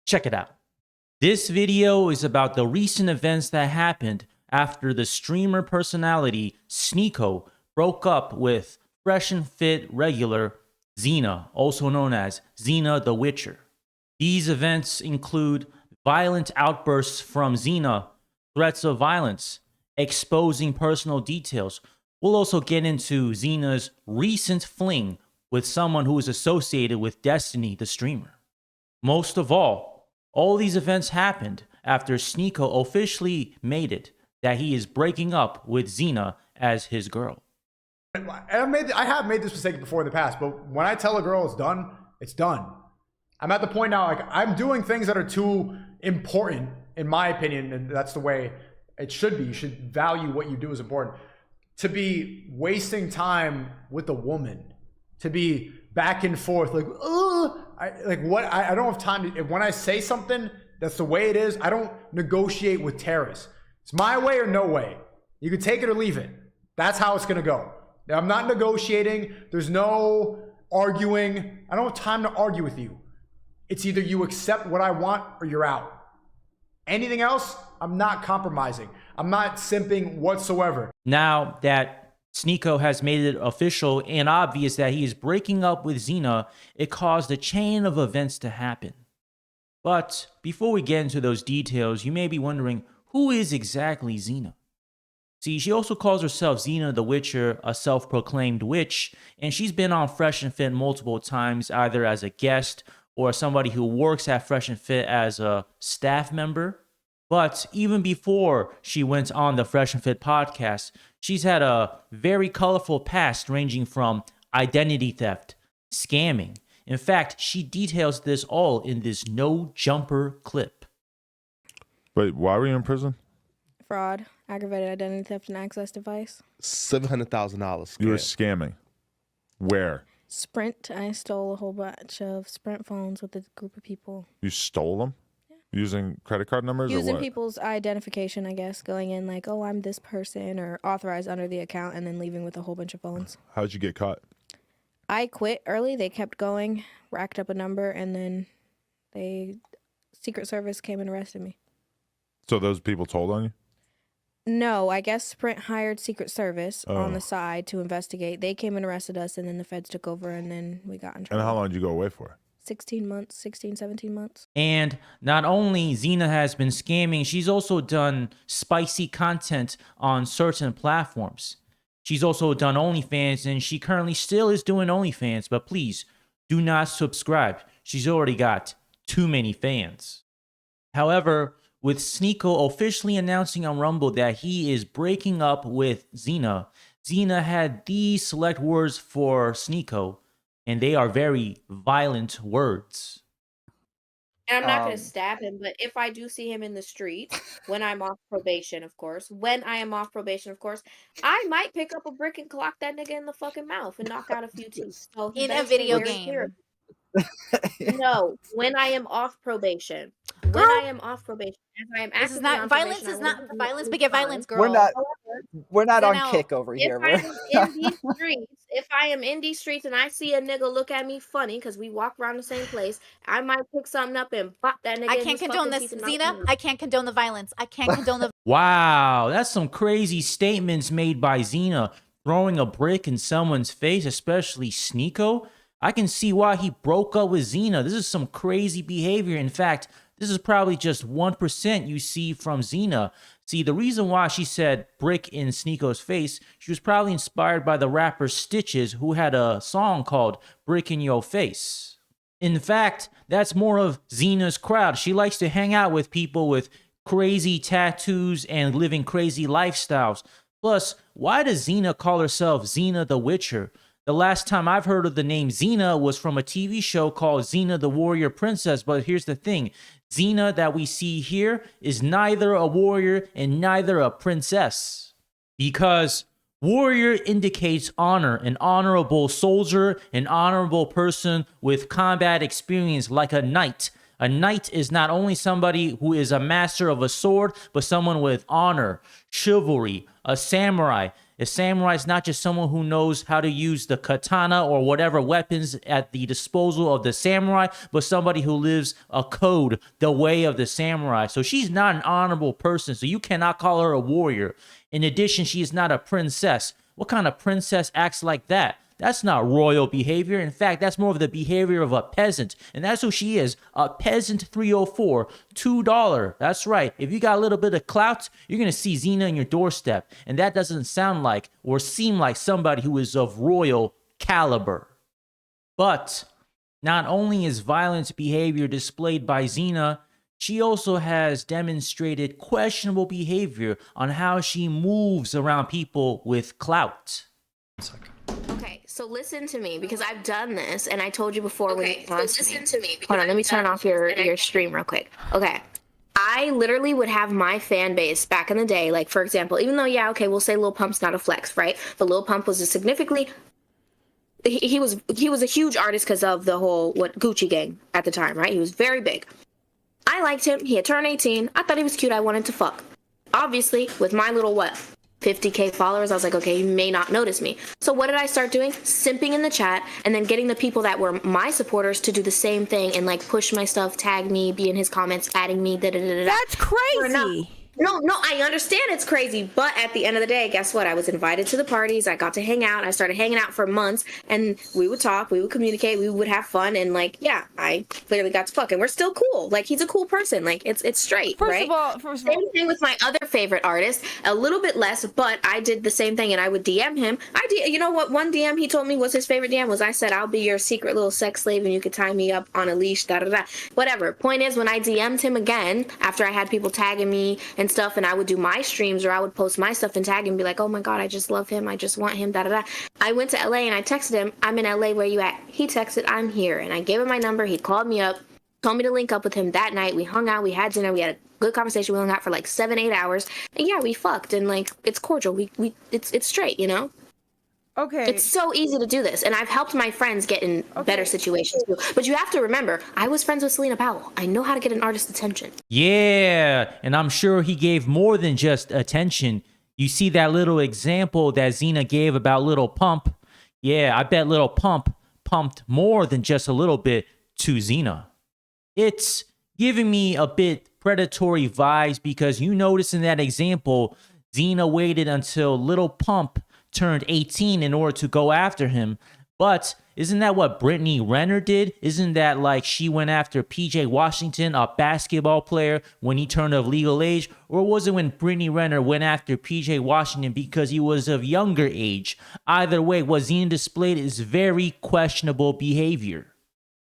Check it out. This video is about the recent events that happened after the streamer personality Sneako broke up with fresh and fit regular Xena, also known as Xena the Witcher. These events include violent outbursts from Xena, threats of violence, exposing personal details. We'll also get into Xena's recent fling with someone who is associated with Destiny, the streamer. Most of all these events happened after Sneako officially made it that he is breaking up with Xena as his girl. I have made this mistake before in the past, but when I tell a girl it's done, it's done. I'm at the point now, like, I'm doing things that are too important, in my opinion, and that's the way it should be. You should value what you do as important. To be wasting time with a woman, to be back and forth, like, I don't have time to, when I say something, that's the way it is. I don't negotiate with terrorists. It's my way or no way. You can take it or leave it. That's how it's gonna go. I'm not negotiating. There's no arguing. I don't have time to argue with you. It's either you accept what I want or you're out. Anything else, I'm not compromising. I'm not simping whatsoever. Now that Sneako has made it official and obvious that he is breaking up with Xena, it caused a chain of events to happen. But before we get into those details, you may be wondering, who is exactly Xena? See, she also calls herself Xena the Witcher, a self-proclaimed witch, and she's been on Fresh and Fit multiple times, either as a guest or somebody who works at Fresh and Fit as a staff member. But even before she went on the Fresh and Fit podcast, she's had a very colorful past ranging from identity theft, scamming. In fact, she details this all in this No Jumper clip. Wait, why were you in prison? Fraud, aggravated identity theft, and access device. $700,000. You were scamming. Where? Sprint. I stole a whole bunch of Sprint phones with a group of people. You stole them? Yeah. Using credit card numbers or Using what? people's identification, I guess. Going in like, oh, I'm this person, or authorized under the account, and then leaving with a whole bunch of phones. How'd you get caught? I quit early. They kept going, racked up a number, and then Secret Service came and arrested me. So those people told on you? No, I guess Sprint hired Secret Service on the side to investigate. They came and arrested us, and then the feds took over, and then we got in trouble. And how long did you go away for? 16 months, 16, 17 months. And not only Xena has been scamming, she's also done spicy content on certain platforms. She's also done OnlyFans, and she currently still is doing OnlyFans, but please do not subscribe. She's already got too many fans. However, with Sneako officially announcing on Rumble that he is breaking up with Xena, Xena had these select words for Sneako, and they are very violent words. And I'm not going to stab him, but if I do see him in the street, when I'm off probation, of course, I might pick up a brick and clock that nigga in the fucking mouth and knock out a few teeth. So in a video game. No, when I am off probation. When I am off probation. As I am this is not violence. Is not violence. Beget violence, girl. We're not on kick over here. If I am in these streets and I see a nigga look at me funny because we walk around the same place, I might pick something up and pop that nigga. I can't condone this, Xena. I can't condone the violence. I can't condone the. Wow, that's some crazy statements made by Xena. Throwing a brick in someone's face, especially Sneako. I can see why he broke up with Xena. This is some crazy behavior. In fact, this is probably just 1% you see from Xena. See, the reason why she said brick in Sneako's face, she was probably inspired by the rapper Stitches, who had a song called Brick in Your Face. In fact, that's more of Xena's crowd. She likes to hang out with people with crazy tattoos and living crazy lifestyles. Plus, why does Xena call herself Xena the Witcher? The last time I've heard of the name Xena was from a TV show called Xena the Warrior Princess, but here's the thing. Xena that we see here is neither a warrior and neither a princess. Because warrior indicates honor, an honorable soldier, an honorable person with combat experience like a knight. A knight is not only somebody who is a master of a sword, but someone with honor, chivalry, a samurai. A samurai is not just someone who knows how to use the katana or whatever weapons at the disposal of the samurai, but somebody who lives a code, the way of the samurai. So she's not an honorable person, so you cannot call her a warrior. In addition, she is not a princess. What kind of princess acts like that? That's not royal behavior. In fact, that's more of the behavior of a peasant. And that's who she is, a peasant 304, $2. That's right. If you got a little bit of clout, you're going to see Xena on your doorstep. And that doesn't sound like or seem like somebody who is of royal caliber. But not only is violent behavior displayed by Xena, she also has demonstrated questionable behavior on how she moves around people with clout. Okay, so listen to me because I've done this and I told you before when you listen to me. Hold on, let me turn off your stream real quick. Okay. I literally would have my fan base back in the day, like for example, even though we'll say Lil Pump's not a flex, right? But Lil Pump was a significantly he was a huge artist because of the whole Gucci gang at the time, right? He was very big. I liked him. He had turned 18. I thought he was cute. I wanted to fuck. Obviously, with my little 50K followers, I was like, okay, you may not notice me. So what did I start doing? Simping in the chat and then getting the people that were my supporters to do the same thing and like push my stuff, tag me, be in his comments, adding me, da-da-da-da. That's crazy. No, I understand it's crazy, but at the end of the day, guess what? I was invited to the parties. I got to hang out. I started hanging out for months, and we would talk, we would communicate, we would have fun, and like, yeah, I clearly got to fuck, and we're still cool. Like, he's a cool person. Like, it's straight, right? First of all, same thing with my other favorite artist, a little bit less, but I did the same thing, and I would DM him. You know what? One DM he told me was his favorite DM was I said, I'll be your secret little sex slave, and you could tie me up on a leash, da-da-da. Whatever. Point is, when I DM'd him again, after I had people tagging me and stuff, and I would do my streams or I would post my stuff and tag him and be like, oh my God, I just love him. I just want him, da-da-da. I went to LA and I texted him, I'm in LA, where you at? He texted, I'm here. And I gave him my number. He called me up, told me to link up with him that night. We hung out, we had dinner, we had a good conversation. We hung out for like 7-8 hours. And yeah, we fucked and like, it's cordial. It's straight, you know? okay. It's so easy to do this, and I've helped my friends get in better situations too. But you have to remember, I was friends with Selena Powell. I know how to get an artist's attention. Yeah, and I'm sure he gave more than just attention. You see that little example that Xena gave about Lil Pump? Yeah, I bet Lil Pump pumped more than just a little bit to Xena. It's giving me a bit predatory vibes because you notice in that example, Xena waited until Lil Pump turned 18 in order to go after him. But isn't that what Brittany Renner did? Isn't that like she went after PJ Washington, a basketball player, when he turned of legal age? Or was it when Brittany Renner went after PJ Washington because he was of younger age? Either way, what Xena displayed is very questionable behavior.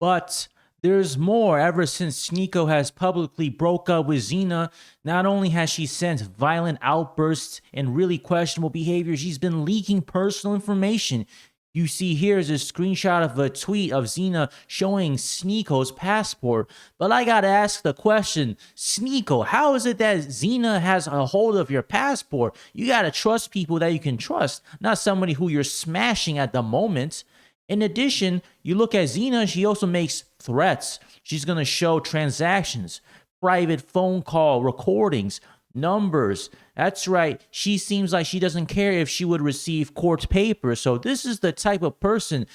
But there's more. Ever since Sneako has publicly broke up with Xena, not only has she sent violent outbursts and really questionable behavior, she's been leaking personal information. You see here is a screenshot of a tweet of Xena showing Sneako's passport. But I gotta ask the question, Sneako, how is it that Xena has a hold of your passport? You gotta trust people that you can trust, not somebody who you're smashing at the moment. In addition, you look at Xena, she also makes threats. She's going to show transactions, private phone call recordings, numbers. That's right. She seems like she doesn't care if she would receive court papers. So this is the type of person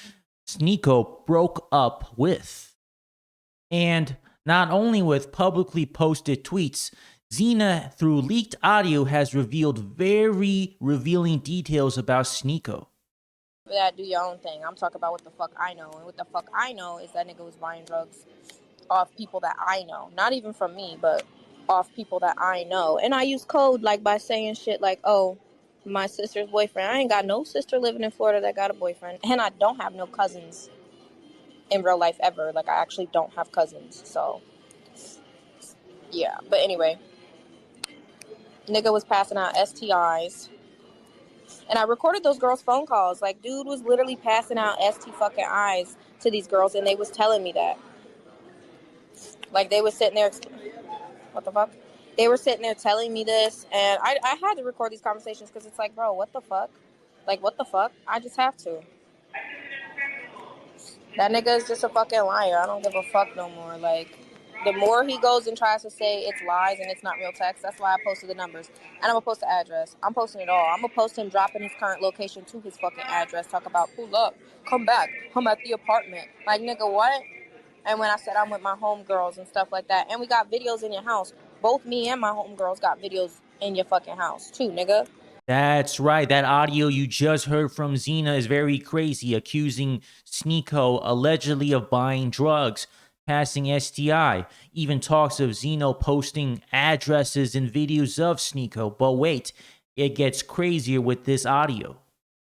Sneako broke up with. And not only with publicly posted tweets, Xena, through leaked audio, has revealed very revealing details about Sneako. That do your own thing. I'm talking about what the fuck I know. And what the fuck I know is that nigga was buying drugs off people that I know. Not even from me, but off people that I know. And I use code like by saying shit like, oh, my sister's boyfriend. I ain't got no sister living in Florida that got a boyfriend. And I don't have no cousins in real life ever. Like, I actually don't have cousins. So, yeah. But anyway, nigga was passing out STIs. And I recorded those girls' phone calls. Like, dude was literally passing out ST fucking eyes to these girls, and they was telling me that. Like, they was sitting there, what the fuck? They were sitting there telling me this, and I had to record these conversations because it's like, bro, what the fuck? Like, what the fuck? I just have to. That nigga is just a fucking liar. I don't give a fuck no more. Like, The more he goes and tries to say it's lies and it's not real text, that's why I posted the numbers. And I'm gonna post the address. I'm posting it all. I'm gonna post him dropping his current location to his fucking address. Talk about pull up, come back, I'm at the apartment. Like, nigga, what? And when I said I'm with my homegirls and stuff like that, and we got videos in your house. Both me and my homegirls got videos in your fucking house too, nigga. That's right. That audio you just heard from Xena is very crazy, accusing Sneako allegedly of buying drugs, passing STI. Even talks of Xena posting addresses and videos of Sneako. But wait, it gets crazier with this audio.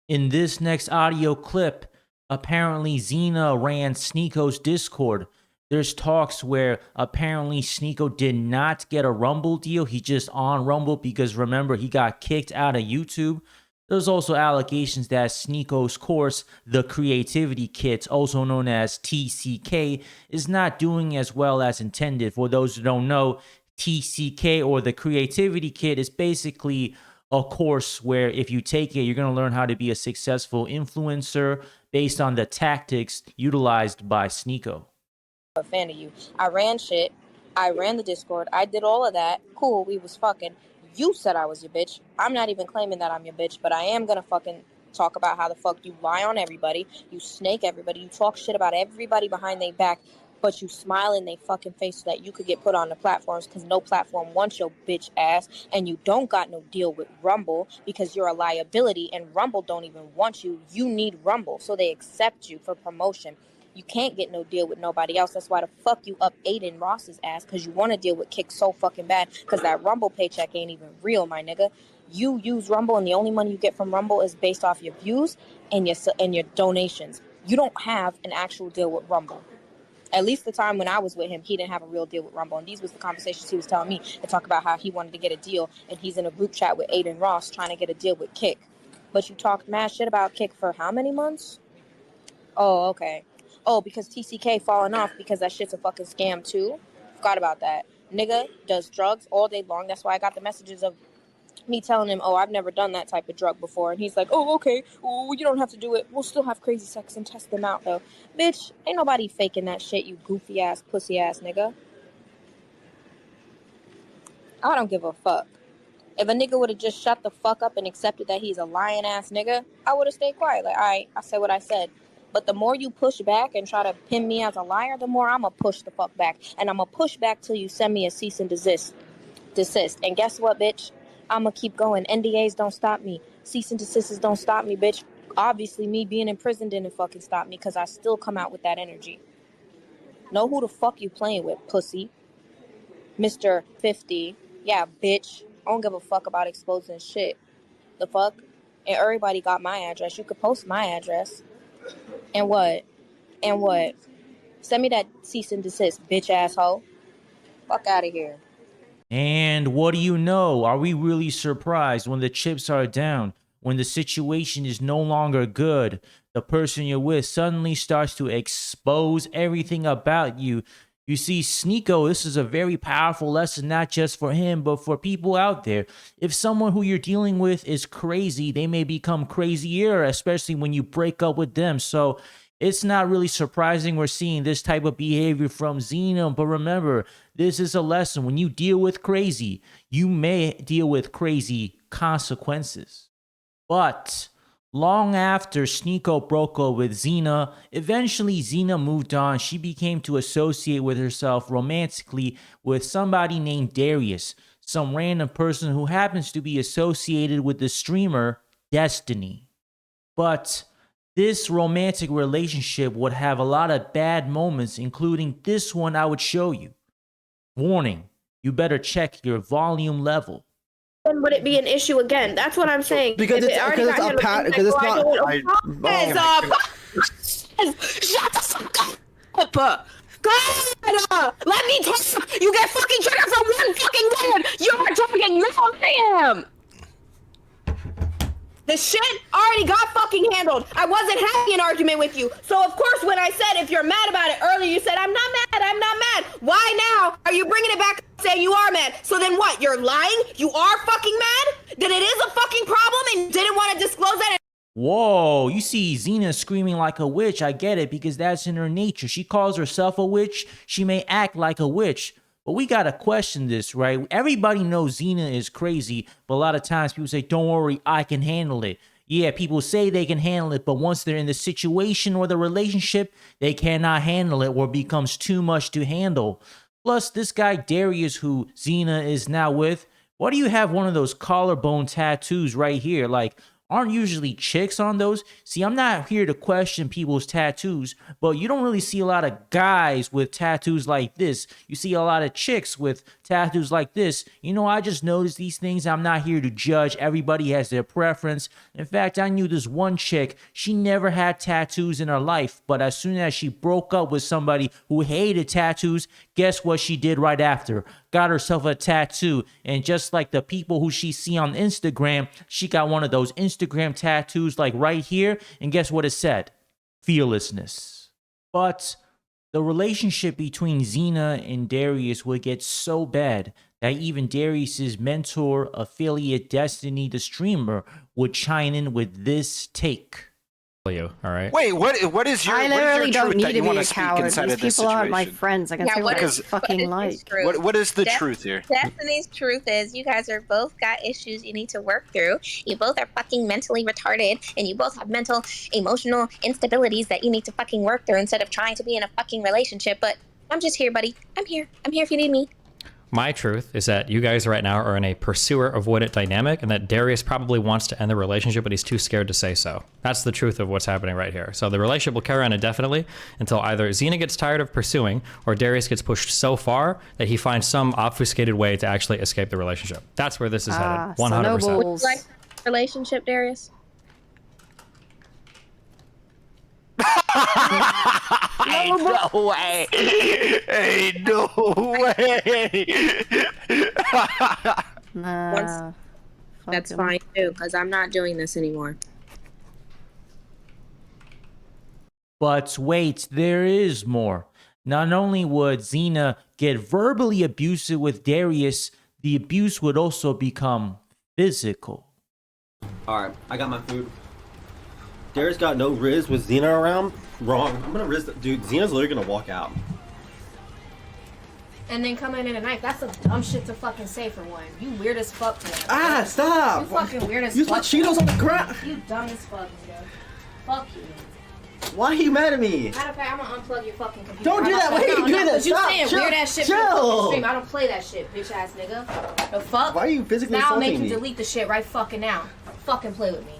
In this next audio clip, apparently Xena ran Sneako's Discord. There's talks where apparently Sneako did not get a Rumble deal. He just on Rumble because remember, he got kicked out of YouTube. There's also allegations that Sneako's course, the Creativity Kit, also known as TCK, is not doing as well as intended. For those who don't know, TCK or the Creativity Kit is basically a course where if you take it, you're going to learn how to be a successful influencer based on the tactics utilized by Sneako. A fan of you. I ran shit. I ran the Discord. I did all of that. Cool. We was fucking. You said I was your bitch. I'm not even claiming that I'm your bitch, but I am gonna fucking talk about how the fuck you lie on everybody. You snake everybody. You talk shit about everybody behind their back, but you smile in their fucking face so that you could get put on the platforms because no platform wants your bitch ass, and you don't got no deal with Rumble because you're a liability and Rumble don't even want you. You need Rumble, so they accept you for promotion. You can't get no deal with nobody else. That's why the fuck you up Aiden Ross's ass, because you want to deal with Kick so fucking bad because that Rumble paycheck ain't even real, my nigga. You use Rumble and the only money you get from Rumble is based off your views and your donations. You don't have an actual deal with Rumble. At least the time when I was with him, he didn't have a real deal with Rumble. And these was the conversations he was telling me to talk about how he wanted to get a deal. And he's in a group chat with Aiden Ross trying to get a deal with Kick. But you talked mad shit about Kick for how many months? Oh, okay. Oh, because TCK falling off because that shit's a fucking scam too. Forgot about that. Nigga does drugs all day long. That's why I got the messages of me telling him, oh, I've never done that type of drug before. And he's like, oh, okay. Oh, you don't have to do it. We'll still have crazy sex and test them out, though. Bitch, ain't nobody faking that shit, you goofy ass, pussy ass nigga. I don't give a fuck. If a nigga would have just shut the fuck up and accepted that he's a lying ass nigga, I would have stayed quiet. Like, all right, I said what I said. But the more you push back and try to pin me as a liar, the more I'm going to push the fuck back. And I'm going to push back till you send me a cease and desist. And guess what, bitch? I'm going to keep going. NDAs don't stop me. Cease and desists don't stop me, bitch. Obviously, me being in prison didn't fucking stop me because I still come out with that energy. Know who the fuck you playing with, pussy. Mr. 50. Yeah, bitch. I don't give a fuck about exposing shit. The fuck? And everybody got my address. You could post my address. And what? And what? Send me that cease and desist, bitch asshole. Fuck out of here. And what do you know? Are we really surprised when the chips are down? When the situation is no longer good? The person you're with suddenly starts to expose everything about you. You see, Sneako, this is a very powerful lesson, not just for him, but for people out there. If someone who you're dealing with is crazy, they may become crazier, especially when you break up with them. So it's not really surprising we're seeing this type of behavior from Xena. But remember, this is a lesson. When you deal with crazy, you may deal with crazy consequences. But long after Sneako broke up with Xena, eventually Xena moved on. She became to associate with herself romantically with somebody named Darius, some random person who happens to be associated with the streamer Destiny. But this romantic relationship would have a lot of bad moments, including this one I would show you. Warning, you better check your volume level. Then would it be an issue again? That's what I'm saying. Because it's not. Shut the fuck up. God, let me talk. You get fucking triggered from one fucking word. You're talking. No, I am. The shit already got fucking handled. I wasn't having an argument with you. So, of course, when I said if you're mad about it earlier, you said, I'm not mad. Why now are you bringing it back saying you are mad? So then what? You're lying? You are fucking mad? Then it is a fucking problem and you didn't want to disclose that? Whoa, you see Xena screaming like a witch. I get it because that's in her nature. She calls herself a witch. She may act like a witch. But we got to question this, right? Everybody knows Xena is crazy, but a lot of times people say, don't worry, I can handle it. Yeah, people say they can handle it, but once they're in the situation or the relationship, they cannot handle it or it becomes too much to handle. Plus, this guy Darius, who Xena is now with, why do you have one of those collarbone tattoos right here? Like, aren't usually chicks on those? See, I'm not here to question people's tattoos, but you don't really see a lot of guys with tattoos like this. You see a lot of chicks with tattoos like this. You know, I just noticed these things. I'm not here to judge. Everybody has their preference. In fact, I knew this one chick. She never had tattoos in her life, but as soon as she broke up with somebody who hated tattoos, guess what she did right after? Got herself a tattoo. And just like the people who she see on Instagram, she got one of those Instagram tattoos like right here. And guess what it said? Fearlessness. But the relationship between Xena and Darius would get so bad that even Darius's mentor, affiliate Destiny, the streamer, would chime in with this take. You, all right? Wait, what is your? I literally don't need to be a coward. These people aren't my situation? friends. I can say what I fucking like. What is the truth here? Destiny's truth is you guys are both got issues you need to work through. You both are fucking mentally retarded, and you both have mental, emotional instabilities that you need to fucking work through instead of trying to be in a fucking relationship. But I'm just here, buddy. I'm here. I'm here if you need me. My truth is that you guys right now are in a pursuer avoidant dynamic, and that Darius probably wants to end the relationship, but he's too scared to say so. That's the truth of what's happening right here. So the relationship will carry on indefinitely until either Xena gets tired of pursuing or Darius gets pushed so far that he finds some obfuscated way to actually escape the relationship. That's where this is headed. 100%. Would you like a relationship, Darius? Ain't no way. Ain't no way. That's fine too, because I'm not doing this anymore. But wait, there is more. Not only would Xena get verbally abusive with Darius, the abuse would also become physical. Alright, I got my food. Darius got no Riz with Xena around. Wrong. I'm gonna Riz. Dude, Xena's literally gonna walk out. And then come in a knife. That's some dumb shit to fucking say for one. You weird as fuck for that. Ah, stop! You fucking weird as you fuck. You Cheetos on the ground. You dumb as fuck, nigga. Fuck you. Why are you mad at me? Matter of fact, I'm gonna unplug your fucking computer. Don't do that. Why are you doing that? You Stop. saying Chill. weird ass shit for the fucking stream. I don't play that shit, bitch ass nigga. The fuck? Why are you physically now I'll make assaulting you me? delete the shit right fucking now. Fucking play with me.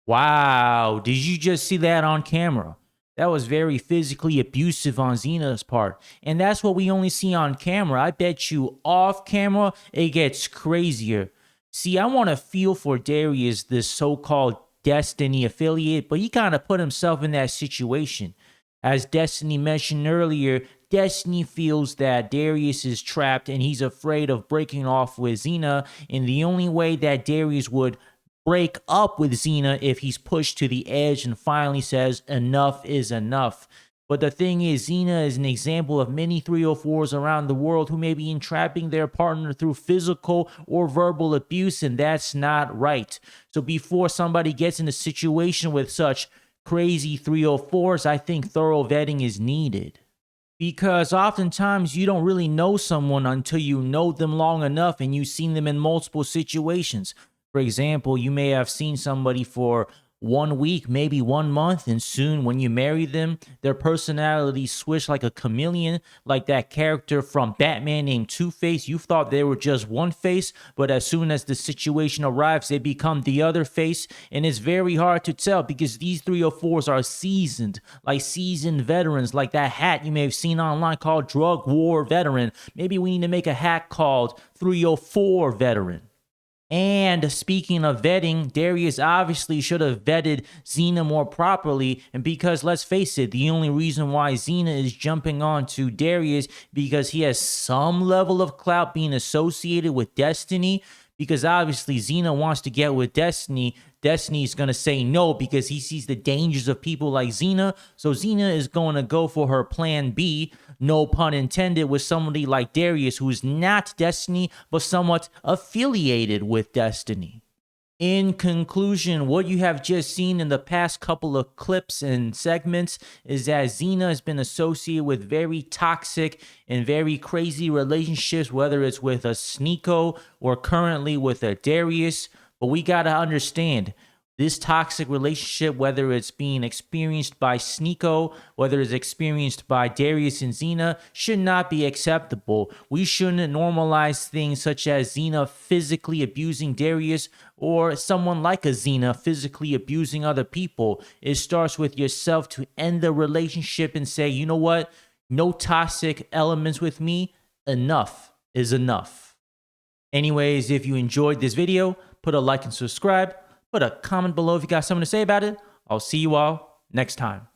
Wow, did you just see that on camera? That was very physically abusive on Xena's part. And that's what we only see on camera. I bet you off camera, it gets crazier. See, I want to feel for Darius, this so-called Destiny affiliate, but he kind of put himself in that situation. As Destiny mentioned earlier, Destiny feels that Darius is trapped and he's afraid of breaking off with Xena, and the only way that Darius would break up with Xena if he's pushed to the edge and finally says enough is enough. But the thing is, Xena is an example of many 304s around the world who may be entrapping their partner through physical or verbal abuse, and that's not right. So before somebody gets in a situation with such crazy 304s, I think thorough vetting is needed. Because oftentimes you don't really know someone until you know them long enough and you've seen them in multiple situations. For example, you may have seen somebody for 1 week, maybe 1 month, and soon when you marry them, their personalities switch like a chameleon, like that character from Batman named Two-Face. You thought they were just one face, but as soon as the situation arrives, they become the other face, and it's very hard to tell because these 304s are seasoned, like seasoned veterans, like that hat you may have seen online called Drug War Veteran. Maybe we need to make a hat called 304 Veteran. And speaking of vetting, Darius obviously should have vetted Xena more properly, and because let's face it, the only reason why Xena is jumping on to Darius because he has some level of clout being associated with Destiny, because obviously Xena wants to get with Destiny. Destiny's going to say no because he sees the dangers of people like Xena, so Xena is going to go for her plan B, no pun intended, with somebody like Darius who is not Destiny but somewhat affiliated with Destiny. In conclusion, what you have just seen in the past couple of clips and segments is that Xena has been associated with very toxic and very crazy relationships, whether it's with a Sneako or currently with a Darius. But we gotta understand, this toxic relationship, whether it's being experienced by Sneako, whether it's experienced by Darius and Xena, should not be acceptable. We shouldn't normalize things such as Xena physically abusing Darius or someone like a Xena physically abusing other people. It starts with yourself to end the relationship and say, you know what? No toxic elements with me. Enough is enough. Anyways, if you enjoyed this video, put a like and subscribe. Put a comment below if you got something to say about it. I'll see you all next time.